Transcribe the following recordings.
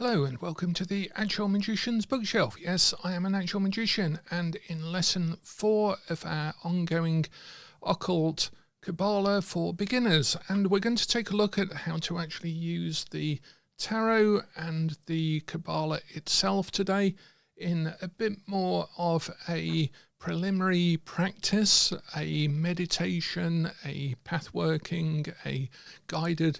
Hello and welcome to the Actual Magician's Bookshelf. Yes, I am an actual magician, and in lesson 4 of our ongoing Occult Kabbalah for beginners, and we're going to take a look at how to actually use the tarot and the Kabbalah itself today in a bit more of a preliminary practice, a meditation, a pathworking, a guided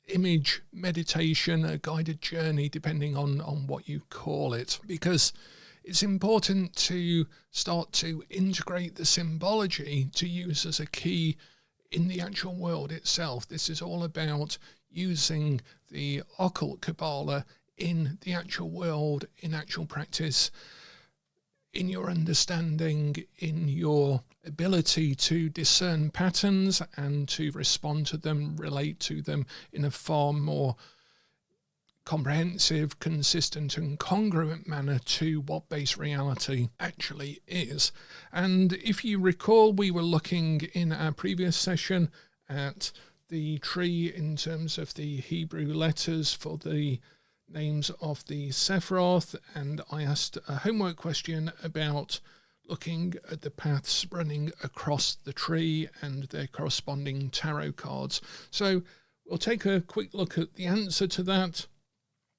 image meditation, a guided journey, depending on what you call it, because it's important to start to integrate the symbology to use as a key in the actual world itself. This is all about using the Occult Kabbalah in the actual world, in actual practice, in your understanding, in your ability to discern patterns and to respond to them, relate to them in a far more comprehensive, consistent and congruent manner to what base reality actually is. And if you recall, we were looking in our previous session at the tree in terms of the Hebrew letters for the names of the Sephiroth, and I asked a homework question about looking at the paths running across the tree and their corresponding tarot cards. So we'll take a quick look at the answer to that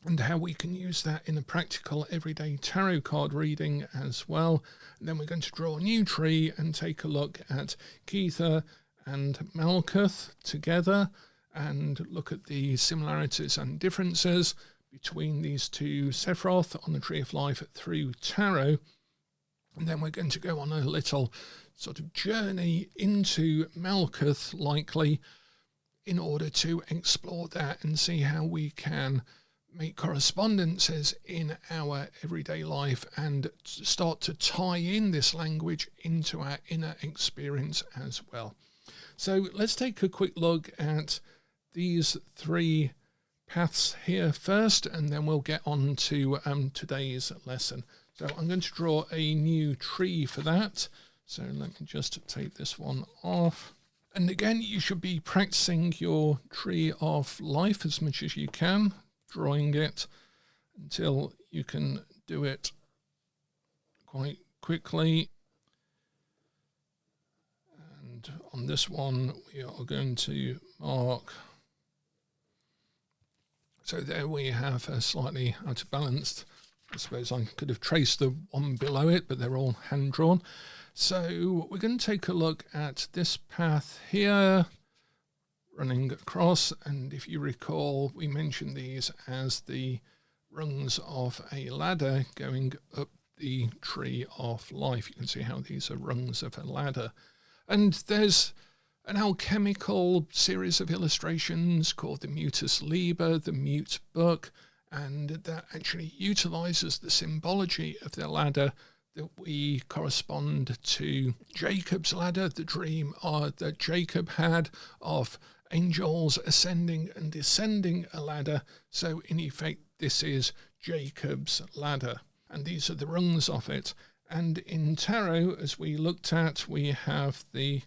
and how we can use that in a practical everyday tarot card reading as well. And then we're going to draw a new tree and take a look at Kether and Malkuth together and look at the similarities and differences between these two Sephiroth on the Tree of Life through tarot. And then we're going to go on a little sort of journey into Malkuth, likely, in order to explore that and see how we can make correspondences in our everyday life and start to tie in this language into our inner experience as well. So let's take a quick look at these three paths here first, and then we'll get on to today's lesson. So I'm going to draw a new tree for that. So let me just take this one off. And again, you should be practicing your tree of life as much as you can, drawing it until you can do it quite quickly. And on this one, we are going to mark. So there we have a slightly out of balance. I suppose I could have traced the one below it, but they're all hand-drawn. So we're going to take a look at this path here, running across. And if you recall, we mentioned these as the rungs of a ladder going up the tree of life. You can see how these are rungs of a ladder. And there's an alchemical series of illustrations called the Mutus Liber, the Mute Book, and that actually utilizes the symbology of the ladder that we correspond to Jacob's ladder, the dream that Jacob had of angels ascending and descending a ladder. So in effect, this is Jacob's ladder, and these are the rungs of it. And in tarot, as we looked at, we have the,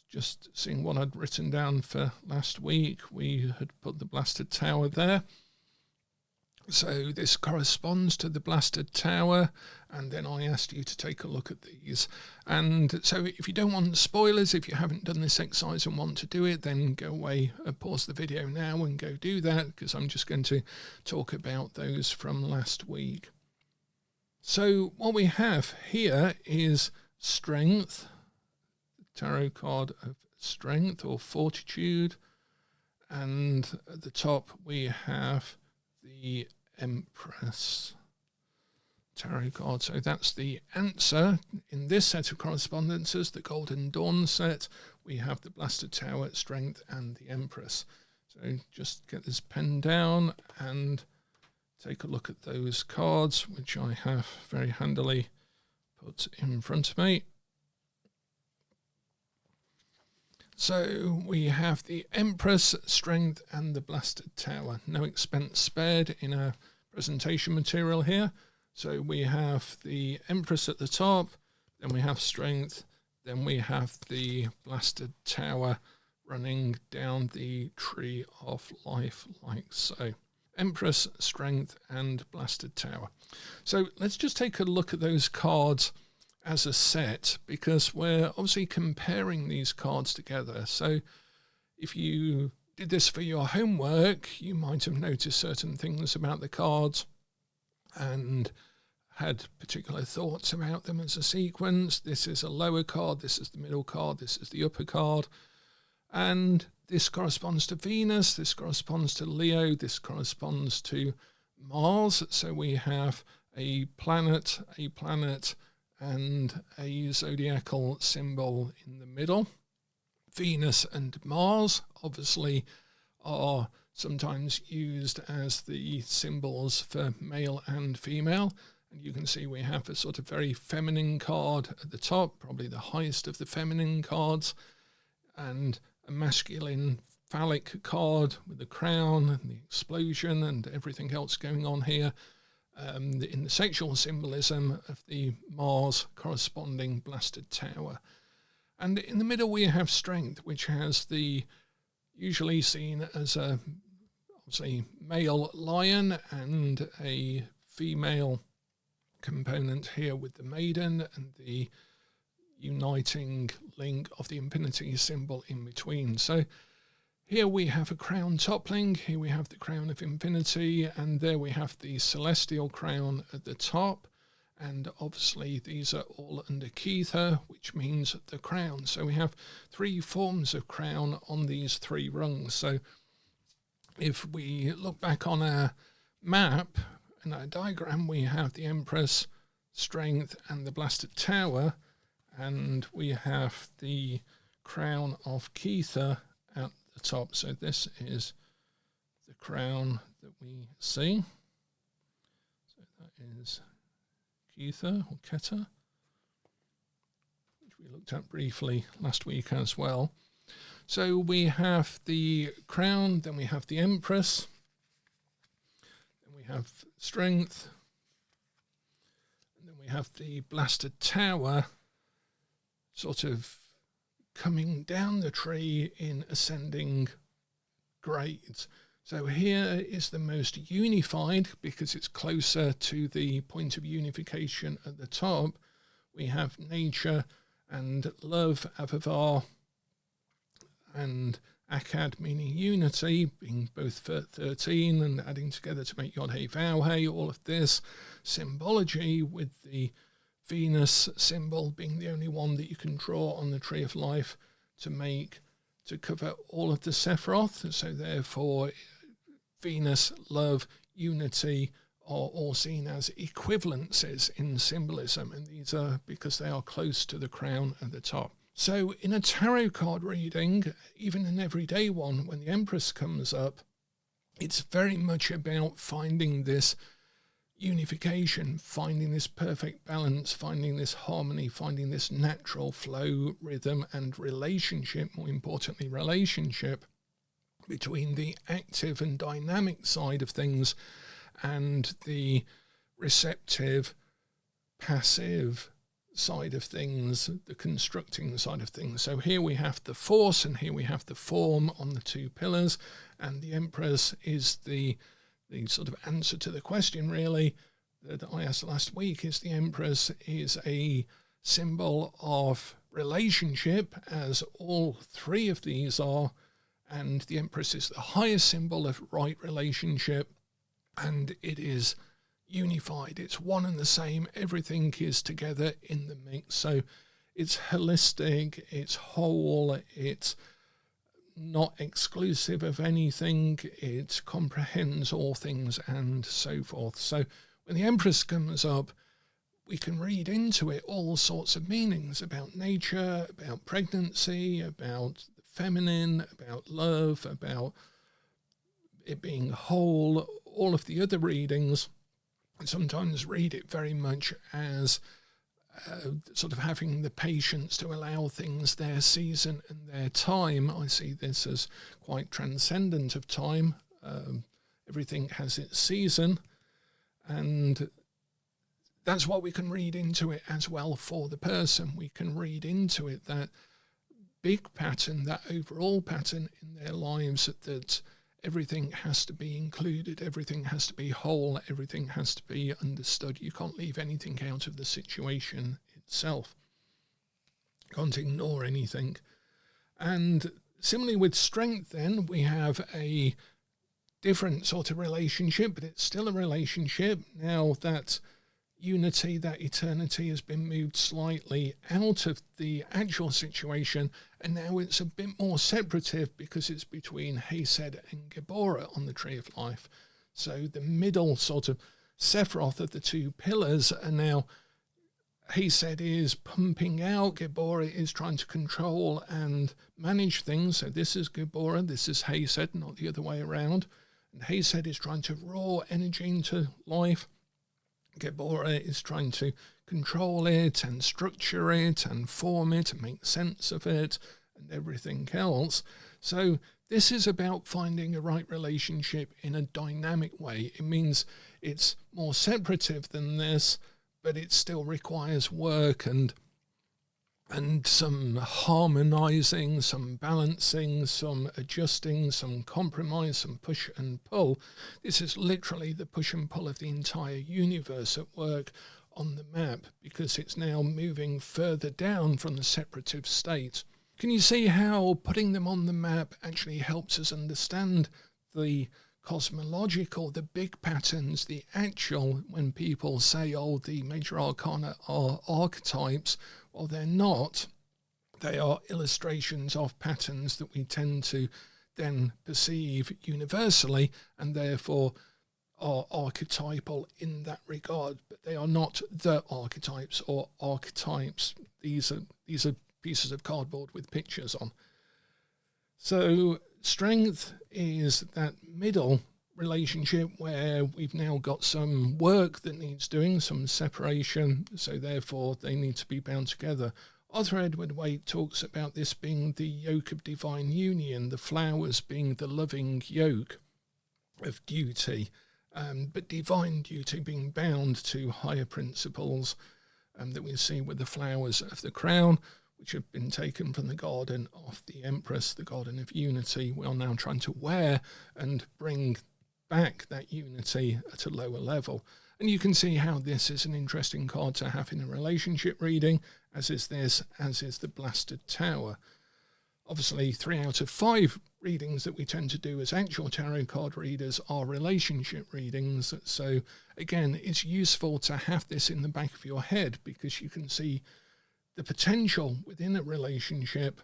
just seeing what I'd written down for last week, we had put the blasted tower there. So this corresponds to the blasted tower, and then I asked you to take a look at these. And so if you don't want spoilers, if you haven't done this exercise and want to do it, then go away, pause the video now and go do that, because I'm just going to talk about those from last week. So what we have here is strength, the tarot card of strength or fortitude, and at the top we have the Empress tarot card. So that's the answer. In this set of correspondences, the Golden Dawn set, we have the Blasted Tower, Strength, and the Empress. So just get this pen down and take a look at those cards, which I have very handily put in front of me. So we have the Empress, Strength, and the Blasted Tower. No expense spared in our presentation material here. So we have the Empress at the top, then we have Strength, then we have the Blasted Tower running down the Tree of Life like so. Empress, Strength, and Blasted Tower. So let's just take a look at those cards as a set, because we're obviously comparing these cards together. So if you did this for your homework, you might have noticed certain things about the cards and had particular thoughts about them as a sequence. This is a lower card, this is the middle card, this is the upper card, and this corresponds to Venus, this corresponds to Leo, this corresponds to Mars. So we have a planet, and a zodiacal symbol in the middle. Venus and Mars obviously are sometimes used as the symbols for male and female. And you can see we have a sort of very feminine card at the top, probably the highest of the feminine cards, and a masculine phallic card with the crown and the explosion and everything else going on here. In the sexual symbolism of the Mars corresponding Blasted Tower. And in the middle we have Strength, which has the usually seen as a obviously male lion and a female component here with the maiden and the uniting link of the infinity symbol in between. So here we have a crown toppling, here we have the crown of infinity, and there we have the celestial crown at the top. And obviously these are all under Kether, which means the crown. So we have three forms of crown on these three rungs. So if we look back on our map and our diagram, we have the Empress, Strength, and the Blasted Tower, and we have the crown of Kether at the top. So this is the crown that we see. So that is Kether or Keter, which we looked at briefly last week as well. So we have the crown, then we have the Empress, then we have Strength, and then we have the Blasted Tower sort of coming down the tree in ascending grades. So here is the most unified because it's closer to the point of unification at the top. We have nature and love, Avavar, and Akkad, meaning unity, being both 13 and adding together to make Yod Hey Vav Hey, all of this symbology with the Venus symbol being the only one that you can draw on the Tree of Life to cover all of the Sephiroth. So therefore, Venus, love, unity are all seen as equivalences in symbolism, and these are because they are close to the crown at the top. So in a tarot card reading, even an everyday one, when the Empress comes up, it's very much about finding this unification, finding this perfect balance, finding this harmony, finding this natural flow, rhythm, and relationship, more importantly, relationship between the active and dynamic side of things and the receptive, passive side of things, the constructing side of things. So here we have the force and here we have the form on the two pillars, and the Empress is the sort of answer to the question really that I asked last week. Is the Empress is a symbol of relationship, as all three of these are, and the Empress is the highest symbol of right relationship, and it is unified. It's one and the same. Everything is together in the mix. So it's holistic, it's whole, it's not exclusive of anything, it comprehends all things and so forth. So when the Empress comes up, we can read into it all sorts of meanings about nature, about pregnancy, about the feminine, about love, about it being whole, all of the other readings. I sometimes read it very much as sort of having the patience to allow things their season and their time. I see this as quite transcendent of time. Everything has its season, and that's what we can read into it as well for the person. We can read into it that big pattern, that overall pattern in their lives that everything has to be included, everything has to be whole, everything has to be understood. You can't leave anything out of the situation itself. You can't ignore anything. And similarly with strength then, we have a different sort of relationship, but it's still a relationship. Now that unity, that eternity has been moved slightly out of the actual situation, and now it's a bit more separative because it's between Hesed and Geborah on the Tree of Life. So the middle sort of Sephiroth of the two pillars are now, Hesed is pumping out, Geborah is trying to control and manage things. So this is Geborah, this is Hesed, not the other way around. And Hesed is trying to roar energy into life. Geborah is trying to control it and structure it and form it and make sense of it and everything else. So this is about finding a right relationship in a dynamic way. It means it's more separative than this, but it still requires work and some harmonizing, some balancing, some adjusting, some compromise, some push and pull. This is literally the push and pull of the entire universe at work on the map, because it's now moving further down from the separative state. Can you see how putting them on the map actually helps us understand the cosmological, the big patterns, the actual, when people say, oh, the major arcana are archetypes, well, they're not. They are illustrations of patterns that we tend to then perceive universally and therefore are archetypal in that regard, but they are not the archetypes or archetypes. These are pieces of cardboard with pictures on. So strength is that middle relationship where we've now got some work that needs doing, some separation, so therefore they need to be bound together. Arthur Edward Waite talks about this being the yoke of divine union, the flowers being the loving yoke of duty, but divine duty being bound to higher principles that we see with the flowers of the crown, which have been taken from the garden of the Empress, the garden of unity. We are now trying to wear and bring back that unity at a lower level. And you can see how this is an interesting card to have in a relationship reading, as is this, as is the Blasted Tower. Obviously, 3 out of 5 readings that we tend to do as actual tarot card readers are relationship readings. So again, it's useful to have this in the back of your head, because you can see the potential within a relationship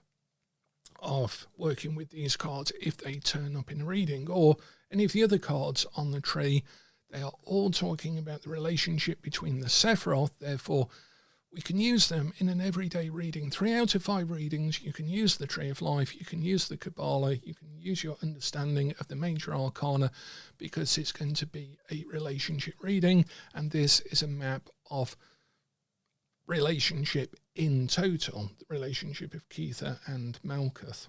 of working with these cards if they turn up in a reading, or any of the other cards on the tree. They are all talking about the relationship between the Sephiroth. Therefore, we can use them in an everyday reading. 3 out of 5 readings, you can use the Tree of Life, you can use the Kabbalah, you can use your understanding of the Major Arcana, because it's going to be a relationship reading, and this is a map of relationship in total, the relationship of Kether and Malkuth.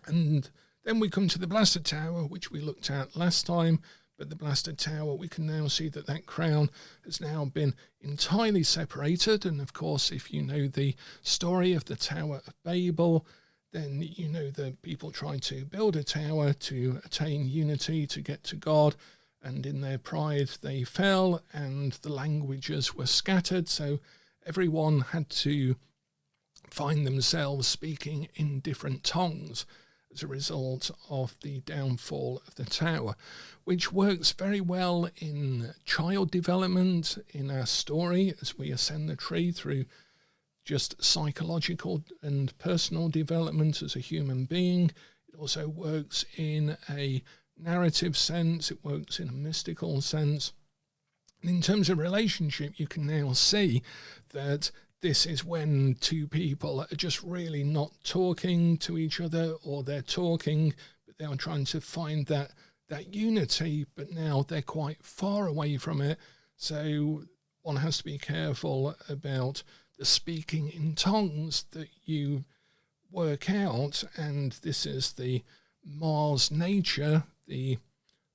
And then we come to the Blasted Tower, which we looked at last time, but the Blasted Tower, we can now see that that crown has now been entirely separated. And of course, if you know the story of the Tower of Babel, then you know that people tried to build a tower to attain unity, to get to God, and in their pride they fell and the languages were scattered, so everyone had to find themselves speaking in different tongues as a result of the downfall of the tower, which works very well in child development in our story as we ascend the tree through just psychological and personal development as a human being. It also works in a narrative sense, it works in a mystical sense. And in terms of relationship, you can now see that this is when two people are just really not talking to each other, or they're talking, but they are trying to find that unity, but now they're quite far away from it. So one has to be careful about the speaking in tongues that you work out. And this is the Mars nature, the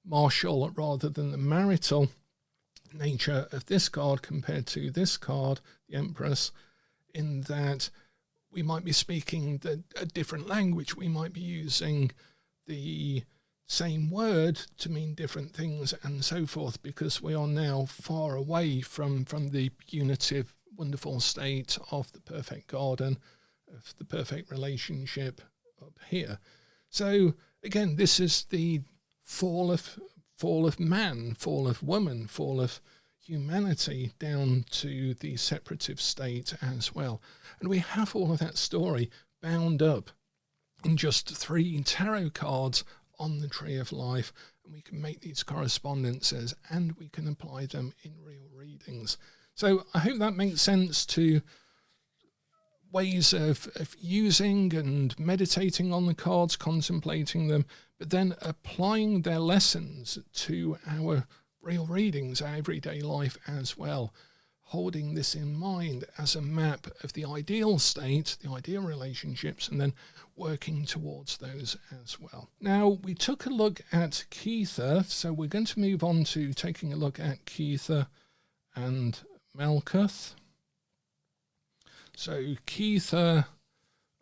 martial rather than the marital nature of this card compared to this card, the Empress, in that we might be speaking a different language. We might be using the same word to mean different things and so forth, because we are now far away from the unitive, wonderful state of the perfect garden, of the perfect relationship up here. So again, this is the fall of man, fall of woman, fall of humanity down to the separative state as well. And we have all of that story bound up in just 3 tarot cards on the Tree of Life, and we can make these correspondences and we can apply them in real readings. So I hope that makes sense to ways of using and meditating on the cards, contemplating them, but then applying their lessons to our real readings, our everyday life as well, holding this in mind as a map of the ideal state, the ideal relationships, and then working towards those as well. Now, we took a look at Kether, so we're going to move on to taking a look at Kether and Malkuth. So Kether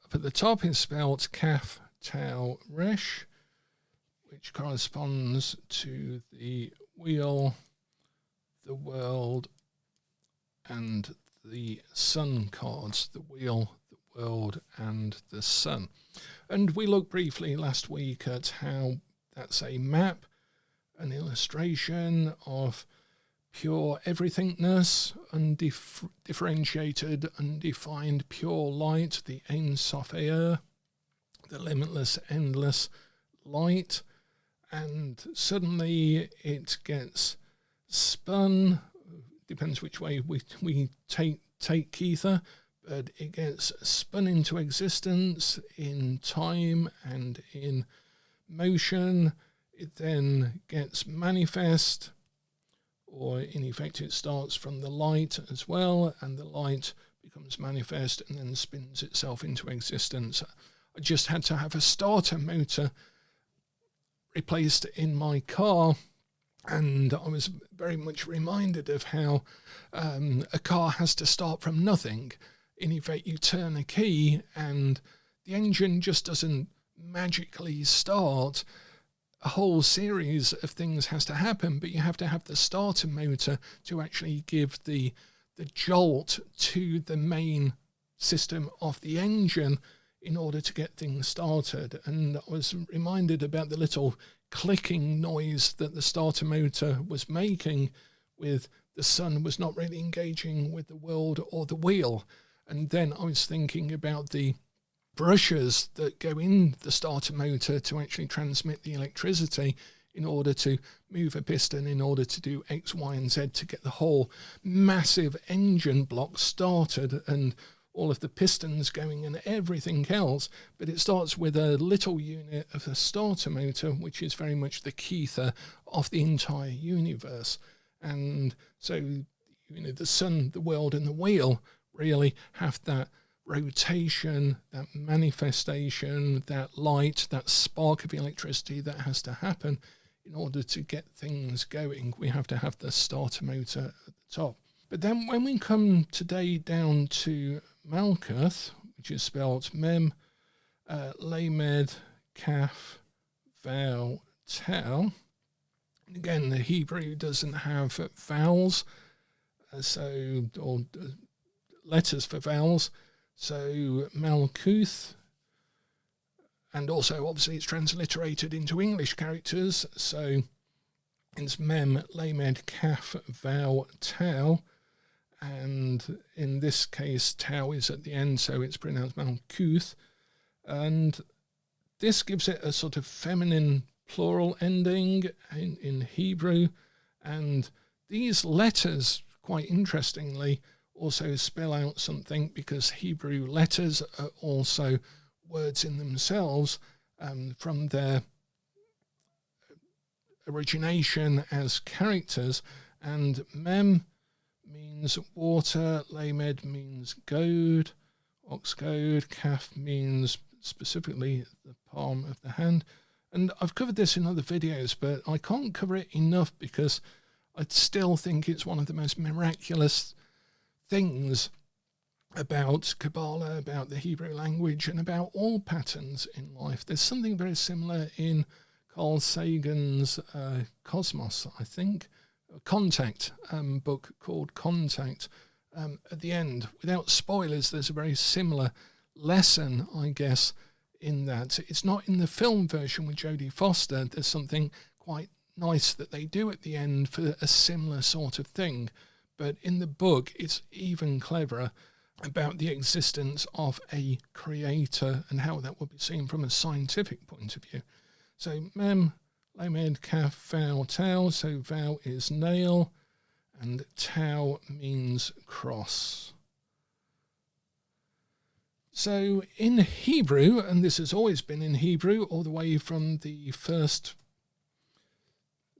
up at the top is spelled Kaf Tau Resh, which corresponds to the wheel, the world, and the sun cards, the wheel, the world, and the sun. And we looked briefly last week at how that's a map, an illustration of pure everythingness, undifferentiated, undefined, pure light, the Ein Sof Eir, the limitless, endless light. And suddenly it gets spun, depends which way we take Kether, but it gets spun into existence in time and in motion. It then gets manifest, or in effect it starts from the light as well, and the light becomes manifest and then spins itself into existence. I just had to have a starter motor replaced in my car, and I was very much reminded of how a car has to start from nothing. In effect, you turn a key and the engine just doesn't magically start. A whole series of things has to happen, but you have to have the starter motor to actually give the jolt to the main system of the engine in order to get things started. And I was reminded about the little clicking noise that the starter motor was making with the sun was not really engaging with the world or the wheel. And then I was thinking about the brushes that go in the starter motor to actually transmit the electricity in order to move a piston, in order to do X, Y, and Z to get the whole massive engine block started and all of the pistons going and everything else. But it starts with a little unit of a starter motor, which is very much the Kether of the entire universe. And so, the sun, the world, and the wheel really have that rotation, that manifestation, that light, that spark of electricity that has to happen in order to get things going. We have to have the starter motor at the top. But then when we come today down to Malkuth, which is spelled Mem, Lamed, Kaf, Vowel, Tau. Again, the Hebrew doesn't have vowels, or letters for vowels. So Malkuth, and also obviously it's transliterated into English characters. So it's Mem, Lamed, Kaf, Vowel, Tau. And in this case, Tau is at the end, so it's pronounced Malkuth. And this gives it a sort of feminine plural ending in Hebrew. And these letters, quite interestingly, also spell out something, because Hebrew letters are also words in themselves from their origination as characters. And Mem means water, Lamed means goad, ox goad, Kaf means specifically the palm of the hand. And I've covered this in other videos, but I can't cover it enough because I still think it's one of the most miraculous things about Kabbalah, about the Hebrew language, and about all patterns in life. There's something very similar in Carl Sagan's Cosmos, I think, Contact book called Contact. At the end, without spoilers, there's a very similar lesson, I guess, in that. It's not in the film version with Jodie Foster. There's something quite nice that they do at the end for a similar sort of thing. But in the book, it's even cleverer about the existence of a creator and how that would be seen from a scientific point of view. So mem, lamed, kaf, vow, tau. So vow is nail and tau means cross. So in Hebrew, and this has always been in Hebrew all the way from the first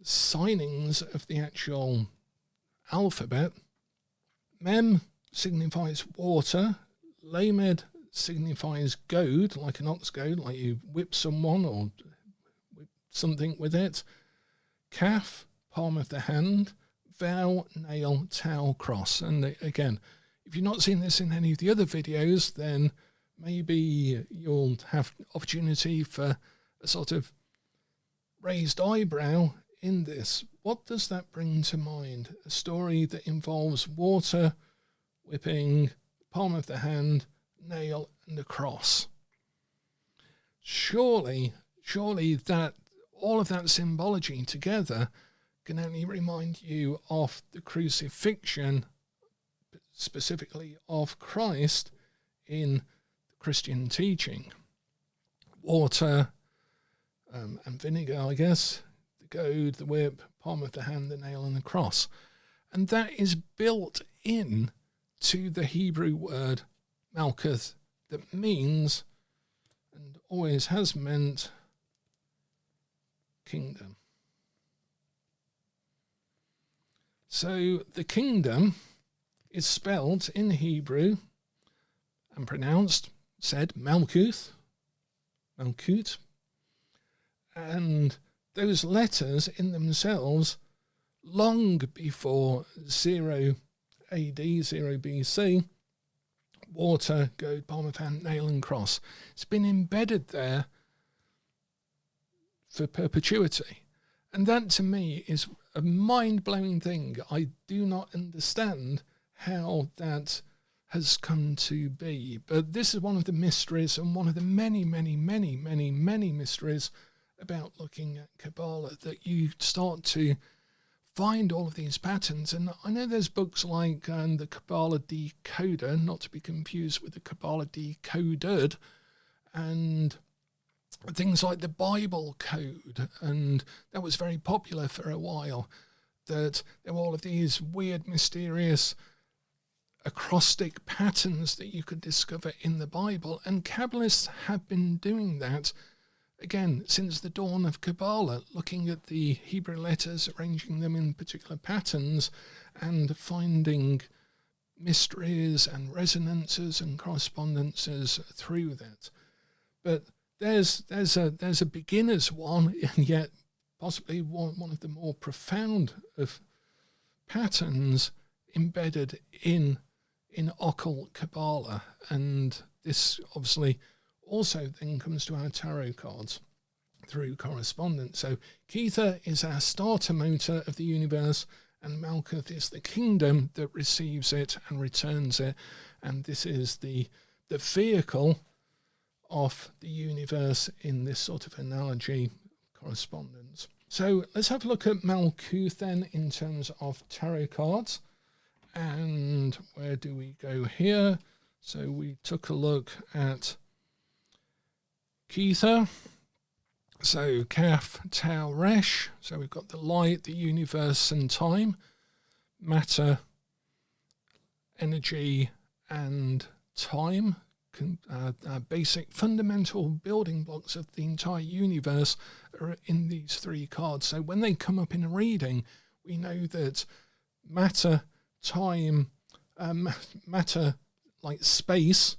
signings of the actual alphabet, mem signifies water, lamed signifies goad, like an ox goad, like you whip someone or whip something with it, kaf, palm of the hand, vow, nail, tau, cross. And again, if you've not seen this in any of the other videos, then maybe you'll have opportunity for a sort of raised eyebrow in this. What does that bring to mind? A story that involves water, whipping, palm of the hand, nail, and a cross. Surely that all of that symbology together can only remind you of the crucifixion, specifically of Christ in the Christian teaching. Water and vinegar, I guess, the goad, the whip, palm of the hand, the nail, and the cross. And that is built in to the Hebrew word Malkuth, that means, and always has meant, kingdom. So the kingdom is spelled in Hebrew and pronounced, said, Malkuth, Malkut, and those letters in themselves, long before 0 AD, 0 BC, water, goad, palm of hand, nail and cross. It's been embedded there for perpetuity. And that to me is a mind-blowing thing. I do not understand how that has come to be. But this is one of the mysteries and one of the many, many, many, many, many mysteries about looking at Kabbalah, that you start to find all of these patterns. And I know there's books like the Kabbalah Decoder, not to be confused with the Kabbalah Decoded, and things like the Bible Code, and that was very popular for a while, that there were all of these weird, mysterious acrostic patterns that you could discover in the Bible, and Kabbalists have been doing that again since the dawn of Kabbalah, looking at the Hebrew letters, arranging them in particular patterns, and finding mysteries and resonances and correspondences through that. But there's a beginner's one, and yet possibly one of the more profound of patterns embedded in Occult Kabbalah. And this obviously also then comes to our tarot cards through correspondence. So Kether is our starter motor of the universe, and Malkuth is the kingdom that receives it and returns it. And this is the vehicle of the universe in this sort of analogy correspondence. So let's have a look at Malkuth then in terms of tarot cards. And where do we go here? So we took a look at Kether. So Kaf, Tau, Resh. So we've got the light, the universe and time, matter, energy and time. Basic fundamental building blocks of the entire universe are in these three cards. So when they come up in a reading, we know that matter, time, matter like space,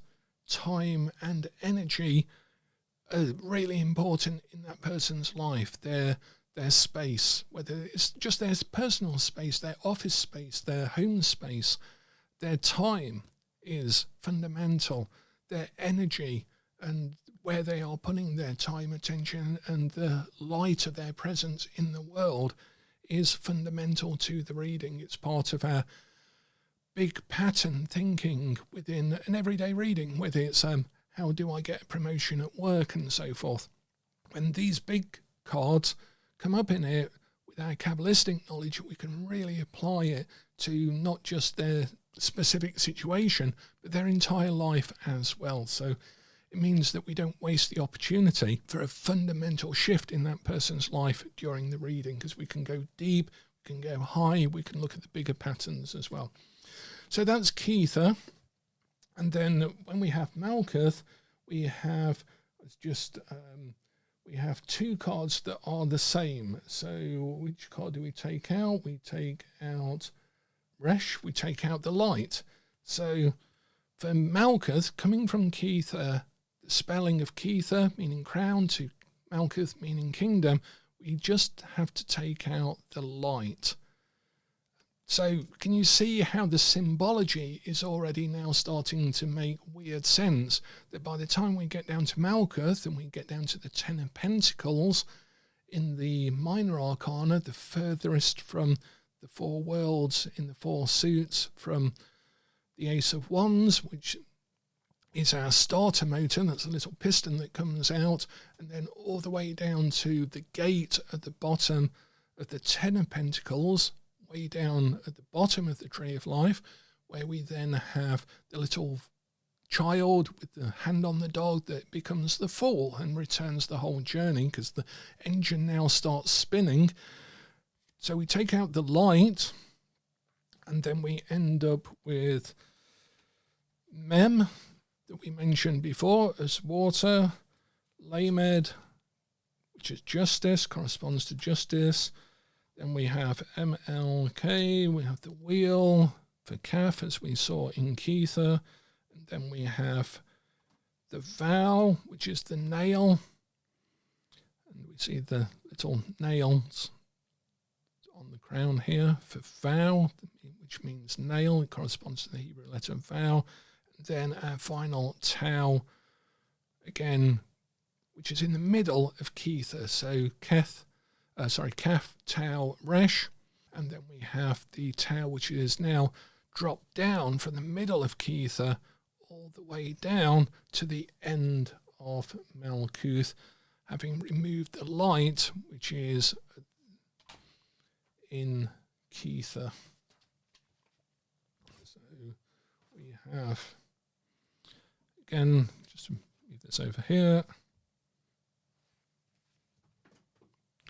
time and energy are really important in that person's life. Their space, whether it's just their personal space, their office space, their home space, their time is fundamental. Their energy and where they are putting their time, attention, and the light of their presence in the world is fundamental to the reading. It's part of our big pattern thinking within an everyday reading, whether it's how do I get a promotion at work and so forth. When these big cards come up in it, with our Kabbalistic knowledge, we can really apply it to not just their specific situation, but their entire life as well. So it means that we don't waste the opportunity for a fundamental shift in that person's life during the reading, because we can go deep, we can go high, we can look at the bigger patterns as well. So that's Kether. And then when we have Malkuth, we have we have two cards that are the same. So which card do we take out? We take out Resh, we take out the light. So for Malkuth, coming from Kether, the spelling of Kether meaning crown to Malkuth meaning kingdom, we just have to take out the light. So can you see how the symbology is already now starting to make weird sense? That by the time we get down to Malkuth and we get down to the Ten of Pentacles in the Minor Arcana, the furthest from the four worlds in the four suits, from the Ace of Wands, which is our starter motor, that's a little piston that comes out, and then all the way down to the gate at the bottom of the Ten of Pentacles, way down at the bottom of the Tree of Life, where we then have the little child with the hand on the dog that becomes the Fool and returns the whole journey, because the engine now starts spinning. So we take out the light, and then we end up with Mem, that we mentioned before, as water, Lamed, which is justice, corresponds to justice. Then we have MLK, we have the wheel for Kaf, as we saw in Kether. And then we have the vow, which is the nail. And we see the little nails on the crown here for vow, which means nail. It corresponds to the Hebrew letter vow. And then our final Tau, again, which is in the middle of Kether. So Kaf, Tau, Resh, and then we have the Tau, which is now dropped down from the middle of Kether all the way down to the end of Malkuth, having removed the light, which is in Kether. So we have, again, just move this over here.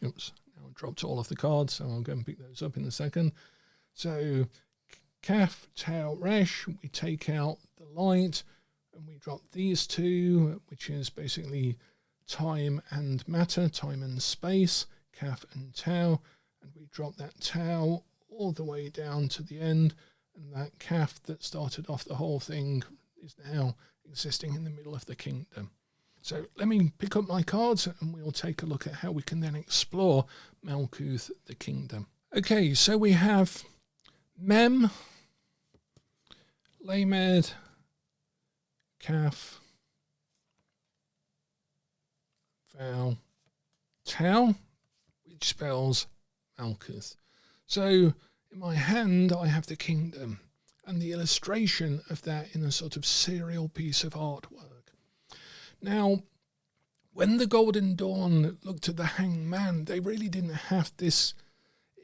Oops, now I dropped all of the cards, so I'll go and pick those up in a second. So Kaf, Tau, Resh, we take out the light and we drop these two, which is basically time and matter, time and space, Kaf and Tau, and we drop that Tau all the way down to the end, and that Kaf that started off the whole thing is now existing in the middle of the kingdom. So let me pick up my cards and we'll take a look at how we can then explore Malkuth, the kingdom. Okay, so we have Mem, Lamed, Kaf, Vow, Tau, which spells Malkuth. So in my hand I have the kingdom and the illustration of that in a sort of serial piece of artwork. Now, when the Golden Dawn looked at the Hanged Man, they really didn't have this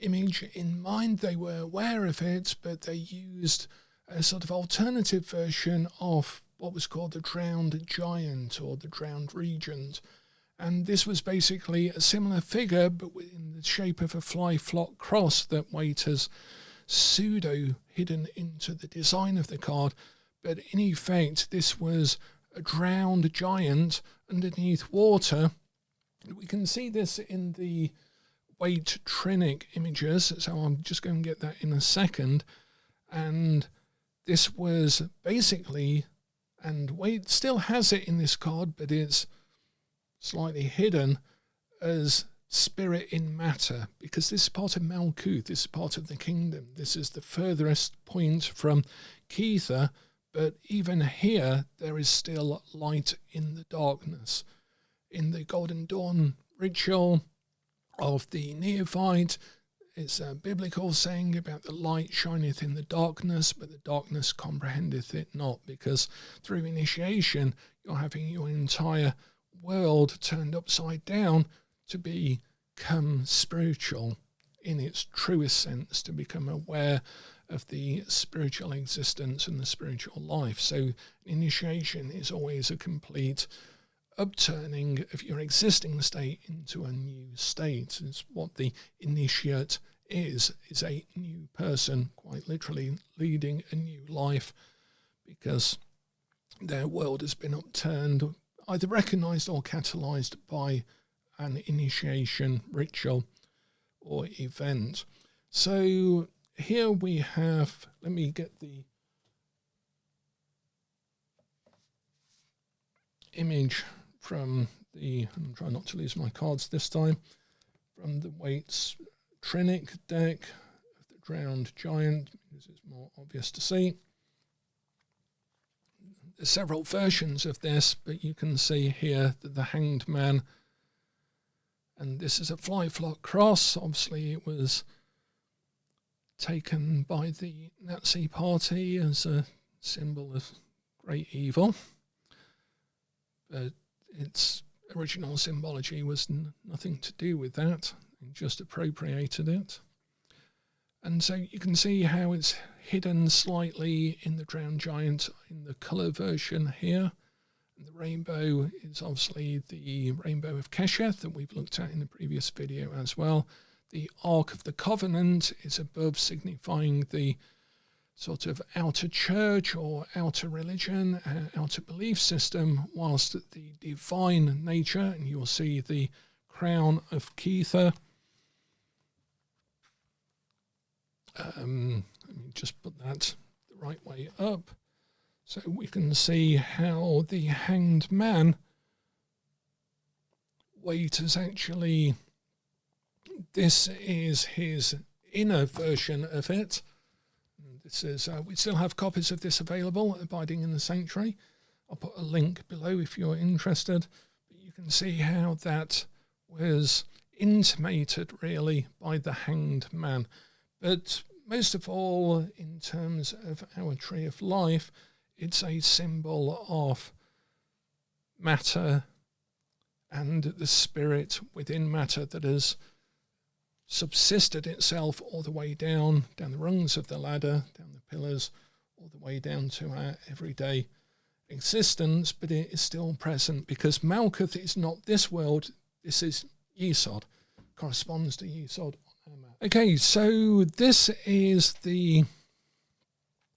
image in mind. They were aware of it, but they used a sort of alternative version of what was called the Drowned Giant or the Drowned Regent. And this was basically a similar figure, but in the shape of a fly-flock cross that Waite has pseudo-hidden into the design of the card. But in effect, this was a drowned giant underneath water. We can see this in the Waite-Trinick images, so I'm just going to get that in a second. And this was basically, and Waite still has it in this card, but it's slightly hidden as spirit in matter, because this is part of Malkuth, this is part of the kingdom. This is the furthest point from Kether, But even here, there is still light in the darkness. In the Golden Dawn ritual of the neophyte, it's a biblical saying about the light shineth in the darkness, but the darkness comprehendeth it not, because through initiation, you're having your entire world turned upside down to become spiritual in its truest sense, to become aware of the spiritual existence and the spiritual life. So initiation is always a complete upturning of your existing state into a new state. It's what the initiate is a new person, quite literally leading a new life, because their world has been upturned, either recognized or catalyzed by an initiation ritual or event. So here we have, let me get the image from I'm trying not to lose my cards this time, from the Waite-Trinick deck of the Drowned Giant, because it's more obvious to see. There's several versions of this, but you can see here that the Hanged Man, and this is a fly-flock cross. Obviously it was taken by the Nazi Party as a symbol of great evil, but its original symbology was nothing to do with that. It just appropriated it. And so you can see how it's hidden slightly in the Drowned Giant in the colour version here. And the rainbow is obviously the rainbow of Kesheth that we've looked at in the previous video as well. The Ark of the Covenant is above, signifying the sort of outer church or outer religion, outer belief system, whilst the divine nature, and you'll see the crown of Kether. Let me just put that the right way up, so we can see how the Hanged Man, Waite has actually, this is his inner version of it. This is, we still have copies of this available at Abiding in the Sanctuary. I'll put a link below if you're interested. But you can see how that was intimated really by the Hanged Man. But most of all, in terms of our Tree of Life, it's a symbol of matter and the spirit within matter that has subsisted itself all the way down the rungs of the ladder, down the pillars, all the way down to our everyday existence, but it is still present because Malkuth is not this world, this is Yesod, corresponds to Yesod on our map. Okay, so this is the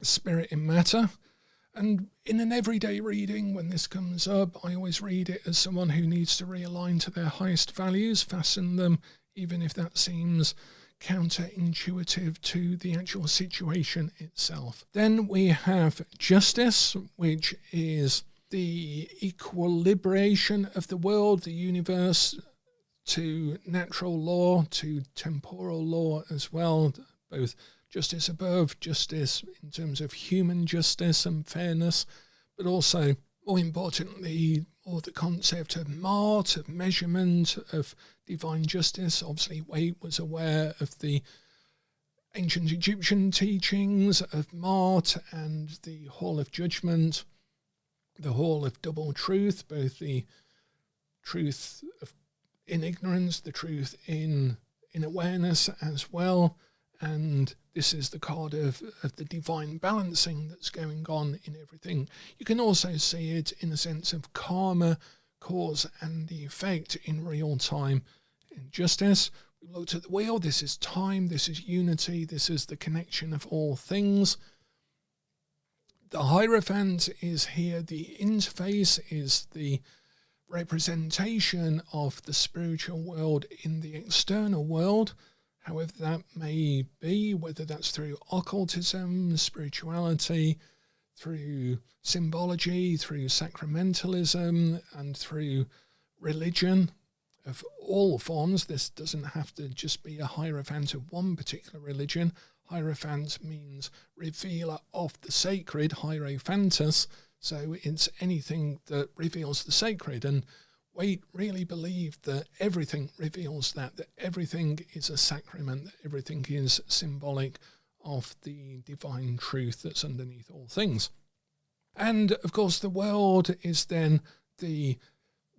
spirit in matter, and in an everyday reading, when this comes up, I always read it as someone who needs to realign to their highest values, fasten them, even if that seems counterintuitive to the actual situation itself. Then we have justice, which is the equilibration of the world, the universe, to natural law, to temporal law as well, both justice above, justice in terms of human justice and fairness, but also, more importantly, or the concept of mart, of measurement, of divine justice. Obviously, Waite was aware of the ancient Egyptian teachings of mart and the hall of judgment, the hall of double truth, both the truth in ignorance, the truth in awareness as well. And this is the card of the divine balancing that's going on in everything. You can also see it in a sense of karma, cause and the effect in real time in justice. We looked at the wheel. This is time. This is unity. This is the connection of all things. The Hierophant is here. The interface is the representation of the spiritual world in the external world, however that may be, whether that's through occultism, spirituality, through symbology, through sacramentalism, and through religion of all forms. This doesn't have to just be a Hierophant of one particular religion. Hierophant means revealer of the sacred, hierophantus, so it's anything that reveals the sacred. And Waite really believed that everything reveals that everything is a sacrament, that everything is symbolic of the divine truth that's underneath all things. And of course the world is then the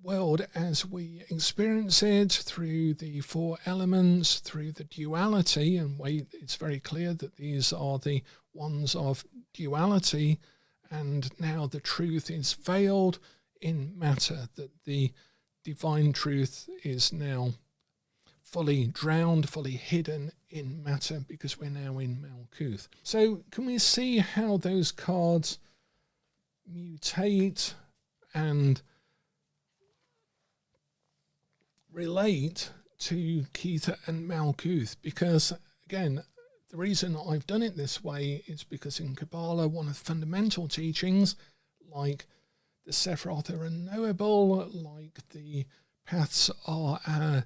world as we experience it through the four elements, through the duality, and it's very clear that these are the ones of duality, and now the truth is veiled in matter, that the divine truth is now fully drowned, fully hidden in matter, because we're now in Malkuth. So can we see how those cards mutate and relate to Kether and Malkuth? Because again, the reason I've done it this way is because in Kabbalah, one of the fundamental teachings, like the Sephiroth are unknowable, like the paths are our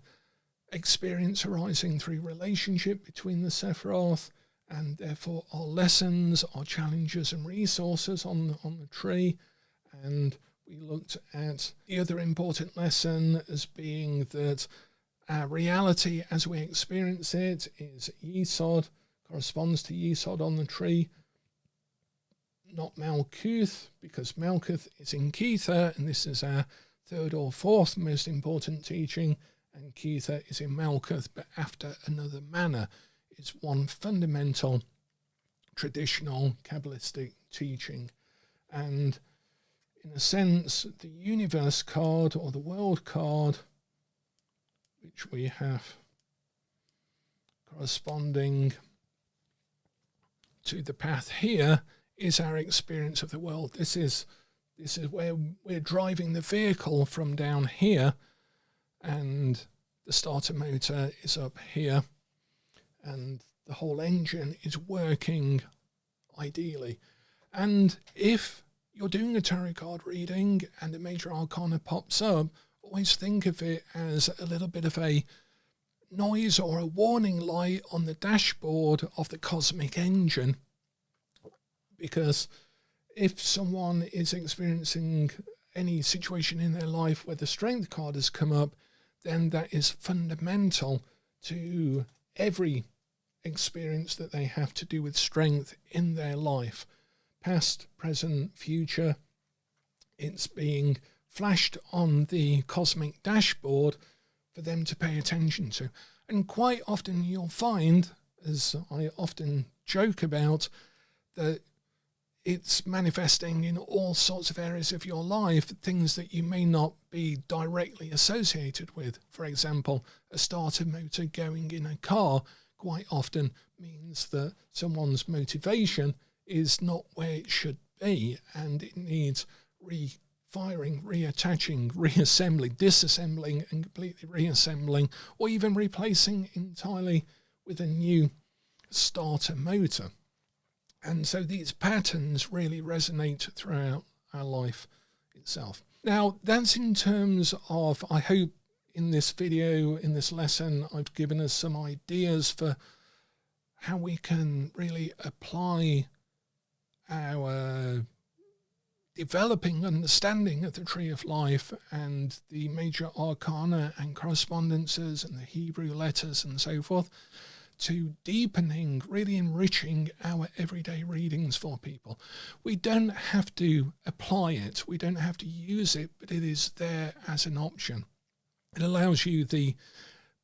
experience arising through relationship between the Sephiroth, and therefore our lessons, our challenges and resources on the tree. And we looked at the other important lesson as being that our reality as we experience it is Yesod, corresponds to Yesod on the tree, not Malkuth, because Malkuth is in Kether, and this is our third or fourth most important teaching, and Kether is in Malkuth, but after another manner. It's one fundamental, traditional, Kabbalistic teaching. And in a sense, the universe card, or the world card, which we have corresponding to the path here, is our experience of the world. This is where we're driving the vehicle from down here, and the starter motor is up here, and the whole engine is working ideally. And if you're doing a tarot card reading and a Major Arcana pops up, always think of it as a little bit of a noise or a warning light on the dashboard of the cosmic engine. Because if someone is experiencing any situation in their life where the strength card has come up, then that is fundamental to every experience that they have to do with strength in their life. Past, present, future, it's being flashed on the cosmic dashboard for them to pay attention to. And quite often you'll find, as I often joke about, that it's manifesting in all sorts of areas of your life, things that you may not be directly associated with. For example, a starter motor going in a car quite often means that someone's motivation is not where it should be, and it needs refiring, reattaching, reassembling, disassembling and completely reassembling, or even replacing entirely with a new starter motor. And so these patterns really resonate throughout our life itself. Now, that's in terms of, I hope in this video, in this lesson, I've given us some ideas for how we can really apply our developing understanding of the Tree of Life and the Major Arcana and correspondences and the Hebrew letters and so forth, to deepening, really enriching our everyday readings for people. We don't have to apply it, we don't have to use it, but it is there as an option. It allows you the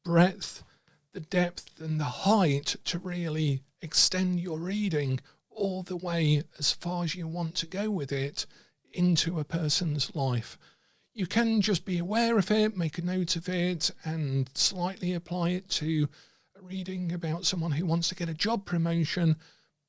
breadth, the depth and the height to really extend your reading all the way as far as you want to go with it into a person's life. You can just be aware of it, make a note of it, and slightly apply it to a reading about someone who wants to get a job promotion,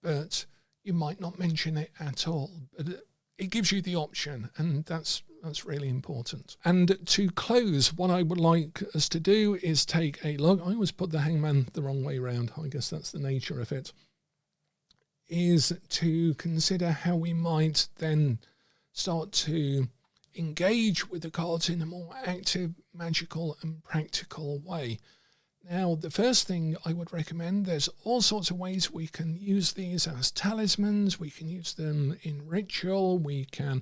but you might not mention it at all. But it gives you the option, and that's really important. And to close, what I would like us to do is take a look. I always put the hangman the wrong way around. I guess that's the nature of it. Is to consider how we might then start to engage with the cards in a more active, magical and practical way. Now, the first thing I would recommend, there's all sorts of ways we can use these as talismans. We can use them in ritual. We can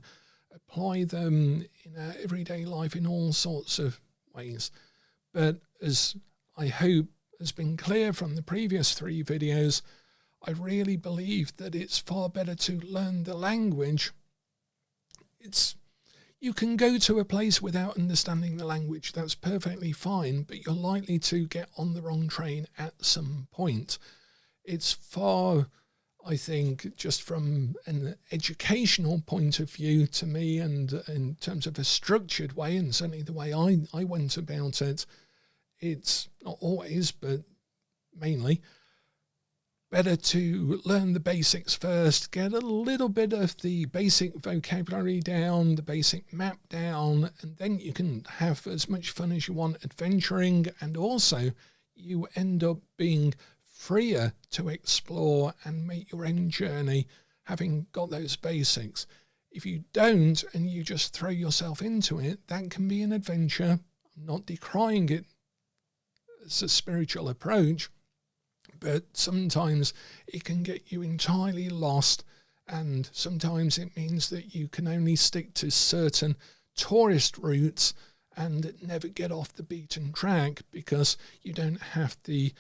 apply them in our everyday life in all sorts of ways. But as I hope has been clear from the previous 3 videos, I really believe that it's far better to learn the language. You can go to a place without understanding the language. That's perfectly fine, but you're likely to get on the wrong train at some point. It's far, I think, just from an educational point of view to me, and in terms of a structured way, and certainly the way I went about it, it's not always, but mainly, better to learn the basics first, get a little bit of the basic vocabulary down, the basic map down, and then you can have as much fun as you want adventuring, and also you end up being freer to explore and make your own journey, having got those basics. If you don't and you just throw yourself into it, that can be an adventure. I'm not decrying it as a spiritual approach, but sometimes it can get you entirely lost, and sometimes it means that you can only stick to certain tourist routes and never get off the beaten track because you don't have the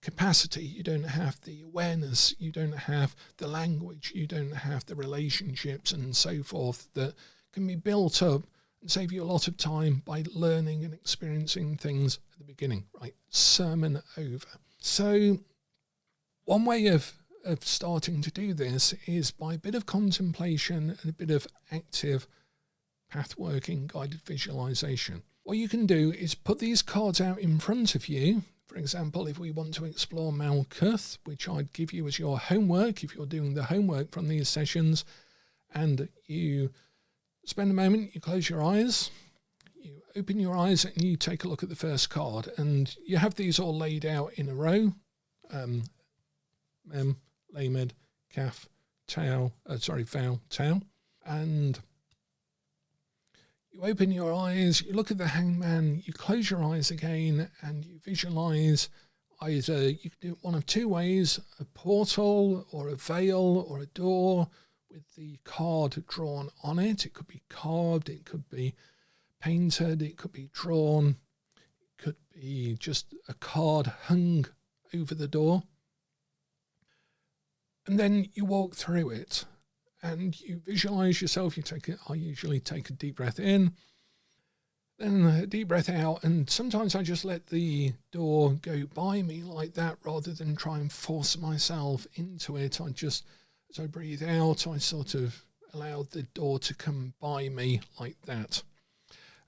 capacity, you don't have the awareness, you don't have the language, you don't have the relationships and so forth that can be built up and save you a lot of time by learning and experiencing things at the beginning. Right, sermon over. So one way of starting to do this is by a bit of contemplation and a bit of active path-working guided visualization. What you can do is put these cards out in front of you. For example, if we want to explore Malkuth, which I'd give you as your homework if you're doing the homework from these sessions, and you spend a moment, you close your eyes, you open your eyes and you take a look at the first card, and you have these all laid out in a row. Mem, Lamed, Kaf, Tau, Val, Tau. And you open your eyes, you look at the hangman, you close your eyes again, and you visualize either, you can do it one of 2 ways, a portal or a veil or a door with the card drawn on it. It could be carved, it could be painted, it could be drawn, it could be just a card hung over the door. And then you walk through it and you visualize yourself. I usually take a deep breath in, then a deep breath out. And sometimes I just let the door go by me like that rather than try and force myself into it. As I breathe out, I sort of allow the door to come by me like that.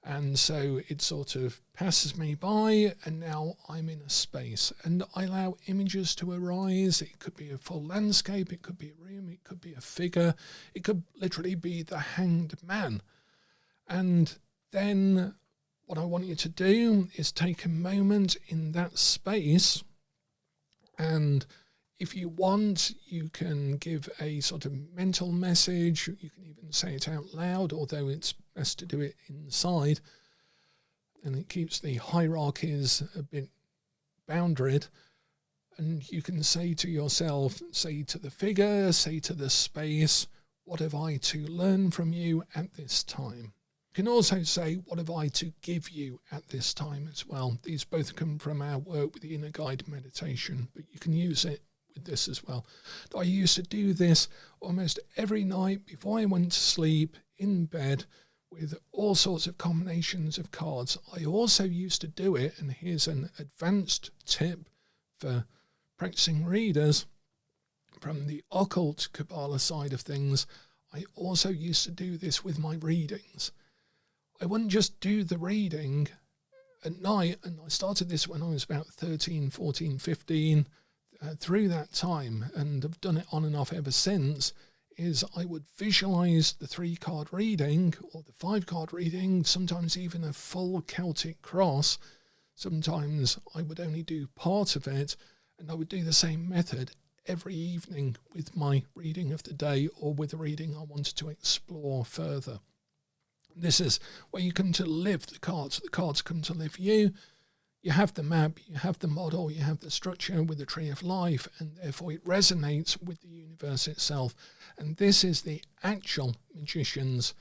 And so it sort of passes me by, and now I'm in a space. And I allow images to arise. It could be a full landscape, it could be a room, it could be a figure, it could literally be the hanged man. And then what I want you to do is take a moment in that space, and if you want, you can give a sort of mental message. You can even say it out loud, although it's best to do it inside. And it keeps the hierarchies a bit boundaried. And you can say to yourself, say to the figure, say to the space, what have I to learn from you at this time? You can also say, what have I to give you at this time as well? These both come from our work with the inner guide meditation, but you can use it with this as well. I used to do this almost every night before I went to sleep in bed with all sorts of combinations of cards. I also used to do it, and here's an advanced tip for practicing readers from the Occult Kabbalah side of things. I also used to do this with my readings. I wouldn't just do the reading at night, and I started this when I was about 13, 14, 15, through that time, and I've done it on and off ever since, is I would visualize the 3-card reading or the 5-card reading, sometimes even a full Celtic cross. Sometimes I would only do part of it, and I would do the same method every evening with my reading of the day or with a reading I wanted to explore further. This is where you come to live the cards come to live you. You have the map, you have the model, you have the structure with the tree of life, and therefore it resonates with the universe itself. And this is the actual magician's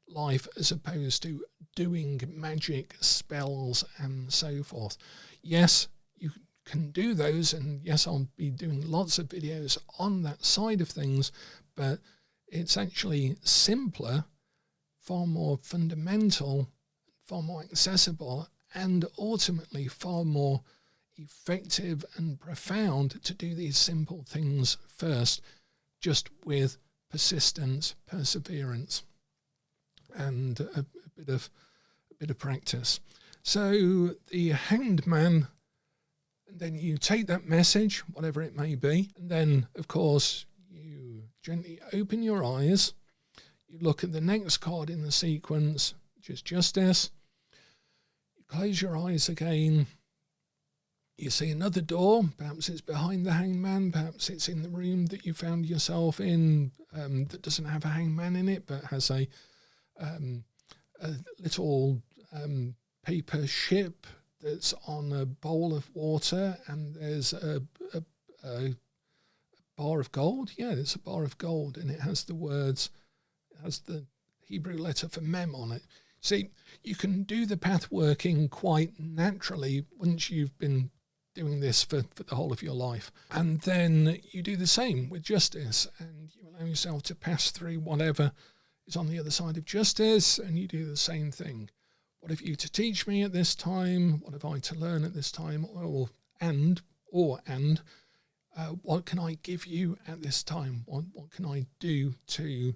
life, as opposed to doing magic, spells, and so forth. Yes, you can do those, and yes, I'll be doing lots of videos on that side of things, but it's actually simpler, far more fundamental, far more accessible, and ultimately far more effective and profound to do these simple things first, just with persistence, perseverance, and a bit of practice. So the Hanged Man, and then you take that message, whatever it may be, and then of course you gently open your eyes, you look at the next card in the sequence, which is Justice. You close your eyes again, you see another door, perhaps it's behind the Hanged Man, perhaps it's in the room that you found yourself in that doesn't have a Hanged Man in it, but has a little paper ship that's on a bowl of water, and there's a bar of gold. Yeah, it's a bar of gold, and it has the words, it has the Hebrew letter for Mem on it. See, you can do the path working quite naturally once you've been doing this for the whole of your life. And then you do the same with Justice, and you allow yourself to pass through whatever is on the other side of Justice, and you do the same thing. What have you to teach me at this time? What have I to learn at this time? What can I give you at this time? What can I do to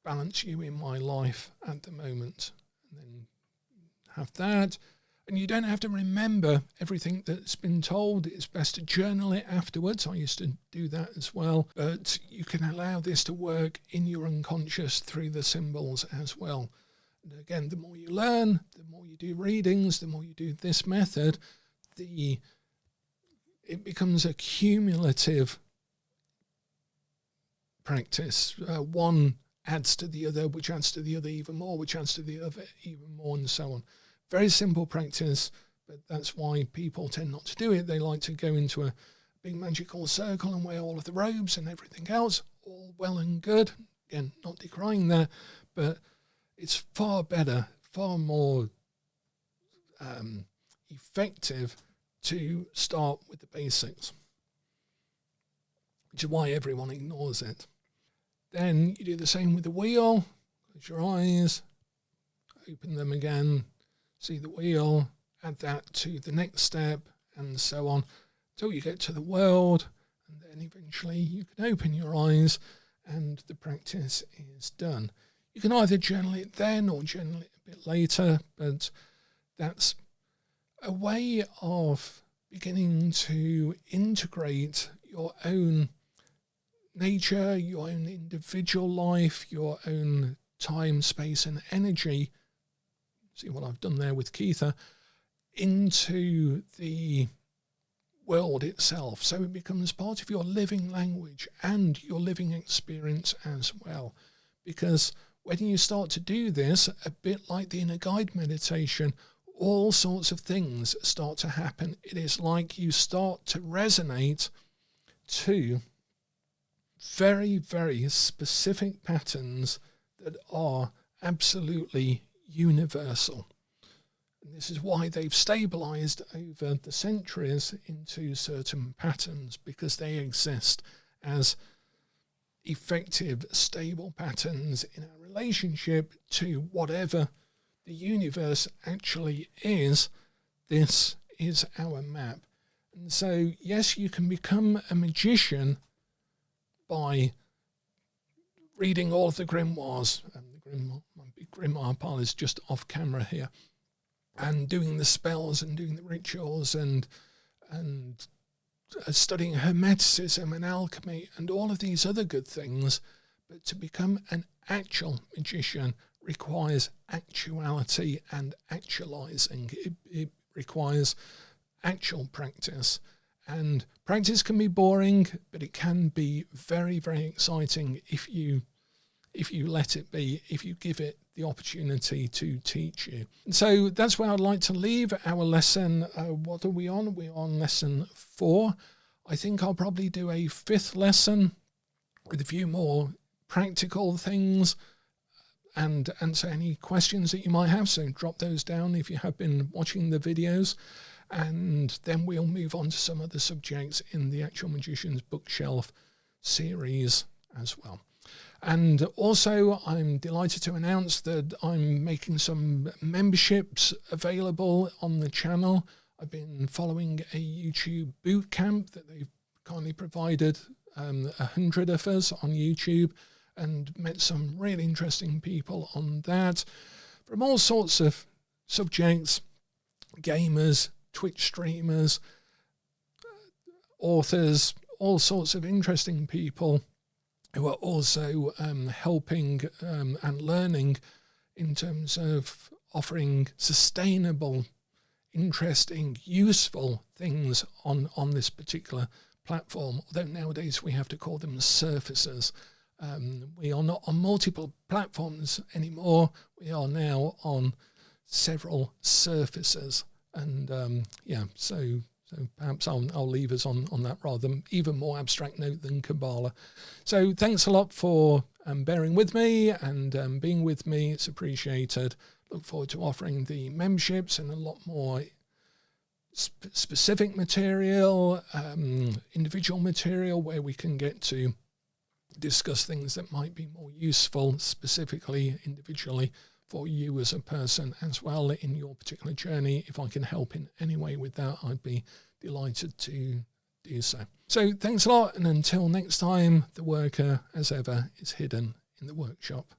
balance you in my life at the moment? And then have that. And you don't have to remember everything that's been told. It's best to journal it afterwards. I used to do that as well. But you can allow this to work in your unconscious through the symbols as well. And again, the more you learn, the more you do readings, the more you do this method, it becomes a cumulative practice. One adds to the other, which adds to the other even more, which adds to the other even more, and so on. Very simple practice, but that's why people tend not to do it. They like to go into a big magical circle and wear all of the robes and everything else. All well and good. Again, not decrying that, but it's far better, far more effective to start with the basics, which is why everyone ignores it. Then you do the same with the wheel. Close your eyes, open them again, see the wheel, add that to the next step, and so on, until you get to the world, and then eventually you can open your eyes and the practice is done. You can either journal it then or journal it a bit later, but that's a way of beginning to integrate your own nature, your own individual life, your own time, space, and energy. See what I've done there with Keitha, into the world itself. So it becomes part of your living language and your living experience as well. Because when you start to do this, a bit like the inner guide meditation, all sorts of things start to happen. It is like you start to resonate to very, very specific patterns that are absolutely universal. And this is why they've stabilized over the centuries into certain patterns, because they exist as effective, stable patterns in our relationship to whatever the universe actually is. This is our map. And so, yes, you can become a magician by reading all of the grimoires. My big grimoire pile is just off camera here. And doing the spells and doing the rituals and studying hermeticism and alchemy and all of these other good things. But to become an actual magician requires actuality and actualizing. It requires actual practice. And practice can be boring, but it can be very, very exciting if you let it be, if you give it the opportunity to teach you. So that's where I'd like to leave our lesson. What are we on? We're on lesson 4. I think I'll probably do a 5th lesson with a few more practical things and answer any questions that you might have. So drop those down if you have been watching the videos. And then we'll move on to some other subjects in the Actual Magician's Bookshelf series as well. And also, I'm delighted to announce that I'm making some memberships available on the channel. I've been following a YouTube boot camp that they've kindly provided 100 of us on YouTube, and met some really interesting people on that from all sorts of subjects, gamers, Twitch streamers, authors, all sorts of interesting people who are also helping and learning in terms of offering sustainable, interesting, useful things on this particular platform. Although nowadays we have to call them surfaces. We are not on multiple platforms anymore. We are now on several surfaces. And so perhaps I'll leave us on that rather even more abstract note than Kabbalah. So thanks a lot for bearing with me and being with me. It's appreciated. Look forward to offering the memberships and a lot more specific material, individual material where we can get to discuss things that might be more useful specifically, individually, for you as a person as well in your particular journey. If I can help in any way with that, I'd be delighted to do so. So thanks a lot, and until next time, the worker, as ever, is hidden in the workshop.